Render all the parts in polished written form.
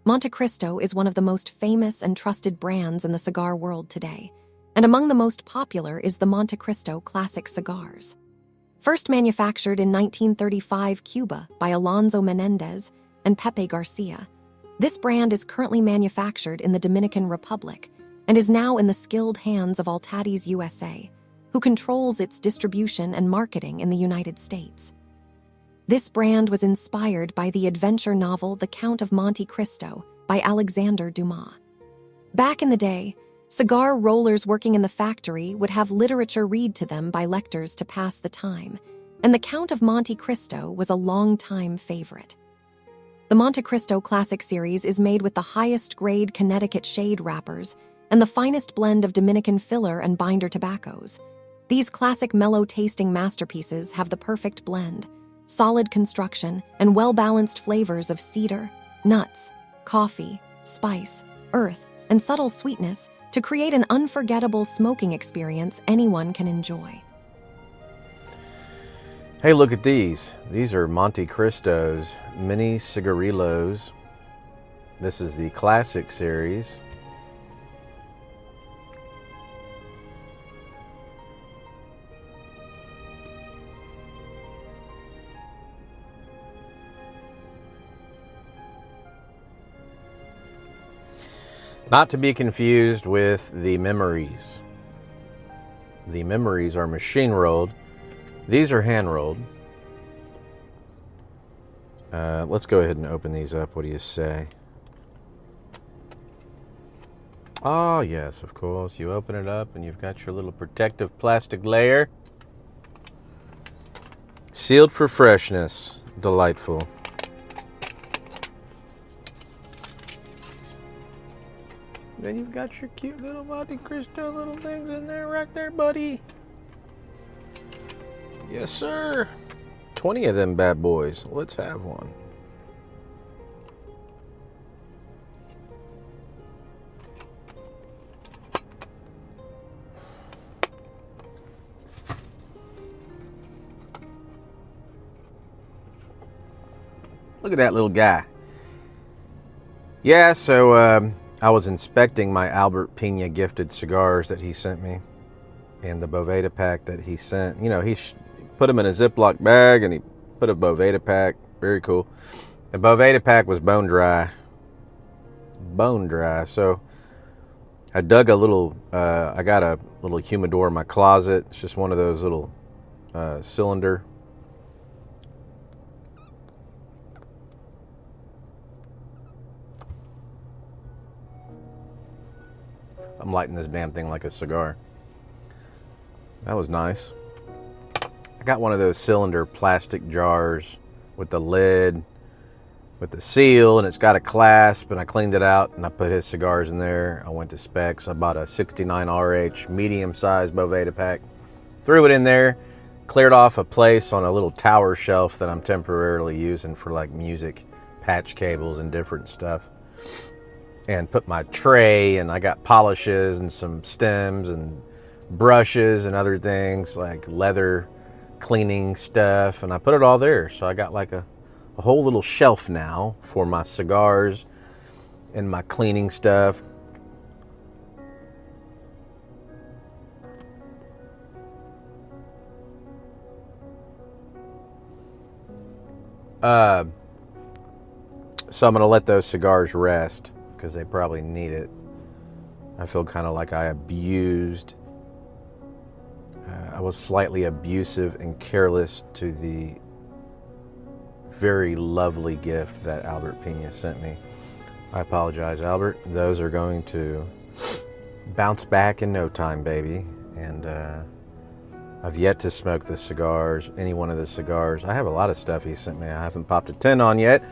Montecristo is one of the most famous and trusted brands in the cigar world today, and among the most popular is the Montecristo Classic cigars. First manufactured in 1935 Cuba by Alonso Menendez and Pepe Garcia, this brand is currently manufactured in the Dominican Republic and is now in the skilled hands of Altadis USA, who controls its distribution and marketing in the United States. This brand was inspired by the adventure novel The Count of Monte Cristo by Alexander Dumas. Back in the day, cigar rollers working in the factory would have literature read to them by lectors to pass the time, and The Count of Monte Cristo was a long-time favorite. The Montecristo Classic series is made with the highest-grade Connecticut shade wrappers and the finest blend of Dominican filler and binder tobaccos. These classic mellow-tasting masterpieces have the perfect blend, solid construction, and well-balanced flavors of cedar, nuts, coffee, spice, earth, and subtle sweetness to create an unforgettable smoking experience anyone can enjoy. Hey, look at these. These are Montecristo's mini cigarillos. This is the Classic series. Not to be confused with the memories. The memories are machine rolled. These are hand rolled. Let's go ahead and open these up. What do you say? Oh, yes, of course. You open it up and you've got your little protective plastic layer. Sealed for freshness. Delightful. Then you've got your cute little Montecristo little things in there right there, buddy. Yes, sir. 20 of them bad boys. Let's have one. Look at that little guy. Yeah, so I was inspecting my Albert Pena gifted cigars that he sent me, and the Boveda pack that he sent. You know, he put them in a Ziploc bag, and he put a Boveda pack. Very cool. The Boveda pack was bone dry. Bone dry. So I dug a little, I got a little humidor in my closet. It's just one of those little cylinder. I'm lighting this damn thing like a cigar. That was nice. I got one of those cylinder plastic jars with the lid, with the seal, and it's got a clasp, and I cleaned it out and I put his cigars in there. I went to Specs. I bought a 69 RH medium-sized Boveda pack, threw it in there, cleared off a place on a little tower shelf that I'm temporarily using for like music patch cables and different stuff, and put my tray, and I got polishes and some stems and brushes and other things like leather cleaning stuff, and I put it all there. So I got like a whole little shelf now for my cigars and my cleaning stuff. So I'm gonna let those cigars rest because they probably need it. I feel kind of like I abused. I was slightly abusive and careless to the very lovely gift that Albert Pena sent me. I apologize, Albert. Those are going to bounce back in no time, baby. And I've yet to smoke the cigars, any one of the cigars. I have a lot of stuff he sent me I haven't popped a 10 on yet.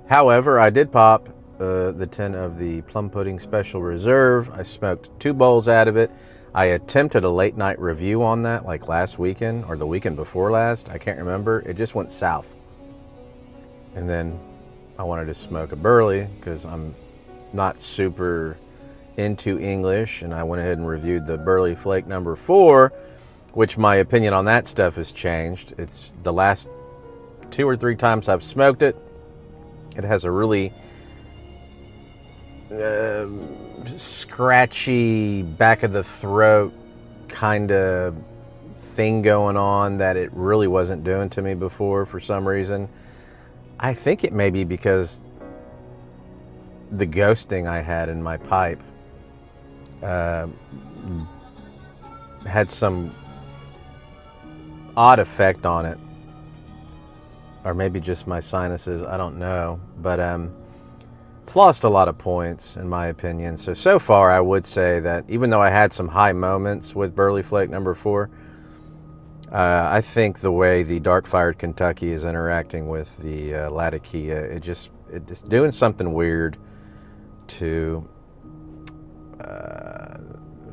However, I did pop the 10 of the Plum Pudding Special Reserve. I smoked 2 bowls out of it. I attempted a late night review on that like last weekend or the weekend before last. I can't remember. It just went south. And then I wanted to smoke a Burley because I'm not super into English, and I went ahead and reviewed the Burley Flake number 4, which my opinion on that stuff has changed. It's the last 2 or 3 times I've smoked it. It has a really scratchy, back of the throat kind of thing going on that it really wasn't doing to me before for some reason. I think it may be because the ghosting I had in my pipe had some odd effect on it, or maybe just my sinuses, I don't know, but it's lost a lot of points in my opinion. So far I would say that even though I had some high moments with Burley Flake number 4, I think the way the Dark-Fired Kentucky is interacting with the Latakia, it's doing something weird to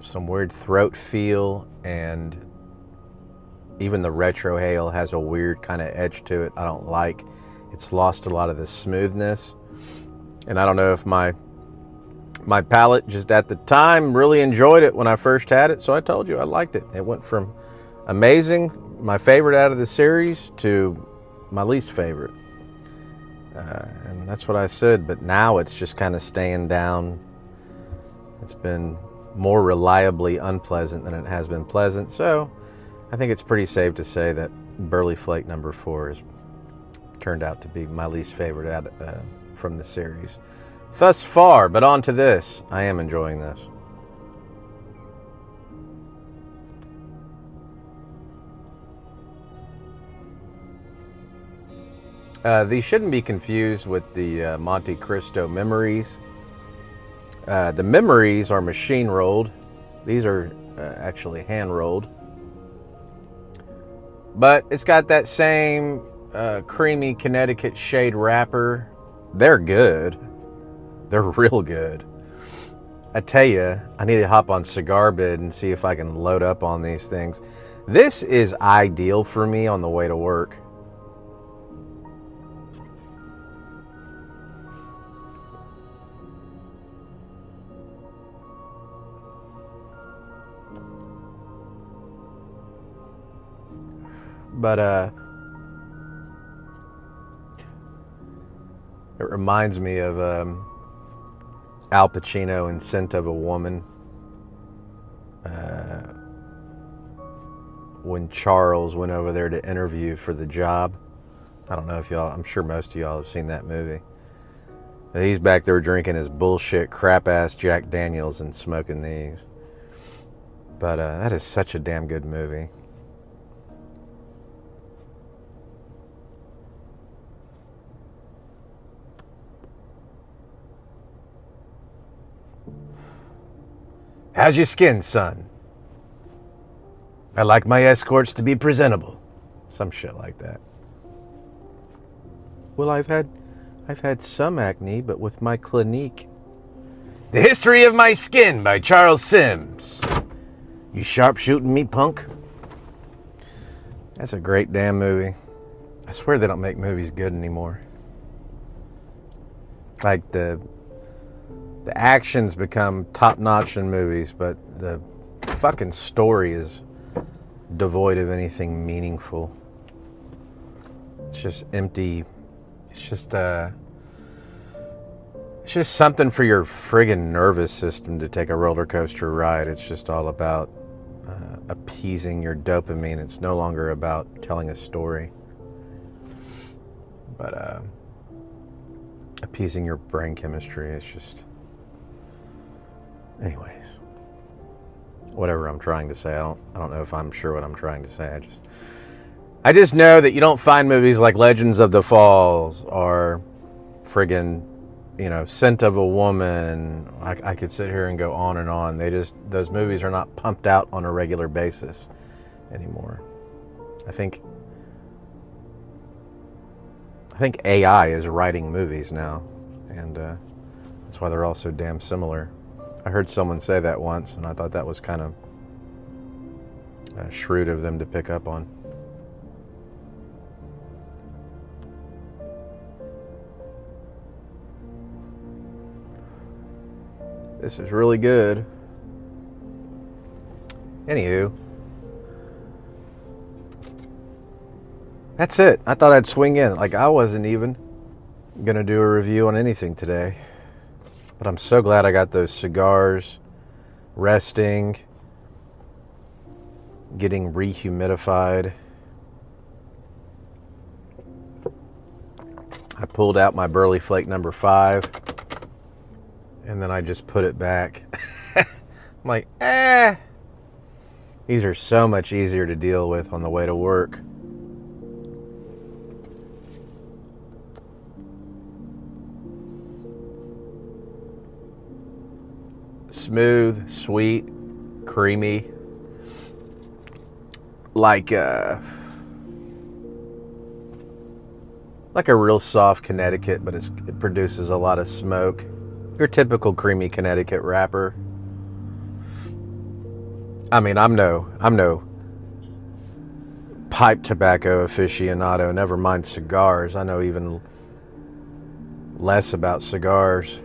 some weird throat feel, and even the retrohale has a weird kind of edge to it I don't like. It's lost a lot of the smoothness, and I don't know if my palate just at the time really enjoyed it when I first had it, so I told you I liked it. It went from amazing, my favorite out of the series, to my least favorite. And that's what I said, but now it's just kind of staying down. It's been more reliably unpleasant than it has been pleasant, so I think it's pretty safe to say that Burley Flake number 4 has turned out to be my least favorite from the series thus far. But on to this. I am enjoying this. These shouldn't be confused with the Montecristo memories. The memories are machine rolled. These are actually hand rolled. But it's got that same creamy Connecticut shade wrapper. They're good. They're real good. I tell you, I need to hop on Cigar Bid and see if I can load up on these things. This is ideal for me on the way to work. But it reminds me of Al Pacino in Scent of a Woman, when Charles went over there to interview for the job. I don't know if y'all, I'm sure most of y'all have seen that movie. He's back there drinking his bullshit crap-ass Jack Daniels and smoking these. But that is such a damn good movie. How's your skin, son? I like my escorts to be presentable. Some shit like that. Well, I've had some acne, but with my Clinique. The History of My Skin by Charles Sims. You sharpshooting me, punk? That's a great damn movie. I swear they don't make movies good anymore. Like the actions become top-notch in movies, but the fucking story is devoid of anything meaningful. It's just empty. It's just something for your friggin' nervous system to take a roller coaster ride. It's just all about appeasing your dopamine. It's no longer about telling a story, but appeasing your brain chemistry. It's just... Anyways, whatever I'm trying to say, I don't know if I'm sure what I'm trying to say. I just know that you don't find movies like Legends of the Falls or friggin', Scent of a Woman. I could sit here and go on and on. Those movies are not pumped out on a regular basis anymore. I think AI is writing movies now, and that's why they're all so damn similar. I heard someone say that once, and I thought that was kind of shrewd of them to pick up on. This is really good. Anywho, that's it. I thought I'd swing in. Like, I wasn't even gonna do a review on anything today, but But I'm so glad I got those cigars resting, getting rehumidified. I pulled out my Burley Flake number 5, and then I just put it back. I'm like, these are so much easier to deal with on the way to work. Smooth, sweet, creamy, like a real soft Connecticut, but it produces a lot of smoke. Your typical creamy Connecticut wrapper. I mean, I'm no pipe tobacco aficionado, never mind cigars. I know even less about cigars.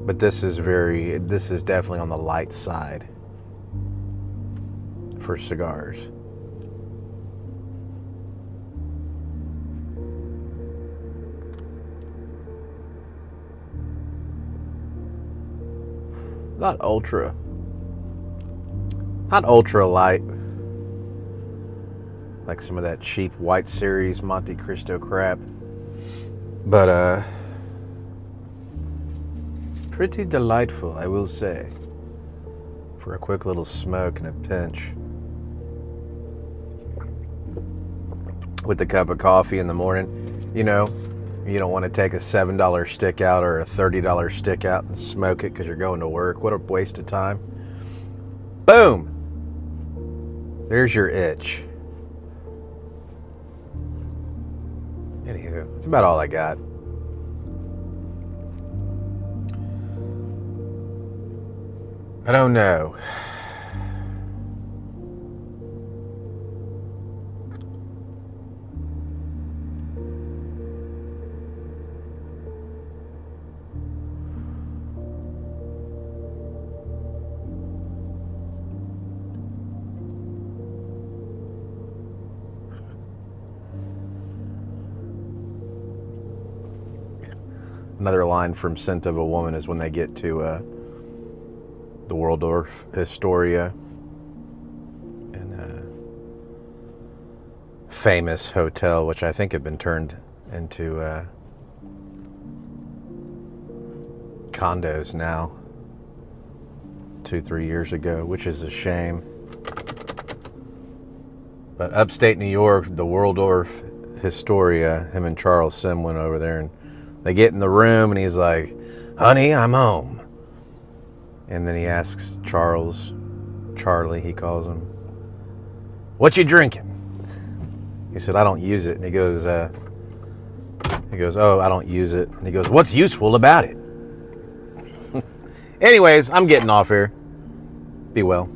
But this is definitely on the light side for cigars. Not ultra light, like some of that cheap White Series Montecristo crap, but pretty delightful, I will say, for a quick little smoke and a pinch with a cup of coffee in the morning. You know, you don't want to take a $7 stick out or a $30 stick out and smoke it because you're going to work. What a waste of time. Boom! There's your itch. Anywho, that's about all I got. I don't know. Another line from Scent of a Woman is when they get to the Waldorf Astoria, and famous hotel, which I think had been turned into condos now, 2-3 years ago, which is a shame. But upstate New York, the Waldorf Astoria, him and Charles Sim went over there, and they get in the room, and he's like, "Honey, I'm home." And then he asks Charlie, he calls him, "What you drinking?" He said, "I don't use it." And he goes, "Oh, I don't use it." And he goes, "What's useful about it?" Anyways, I'm getting off here. Be well.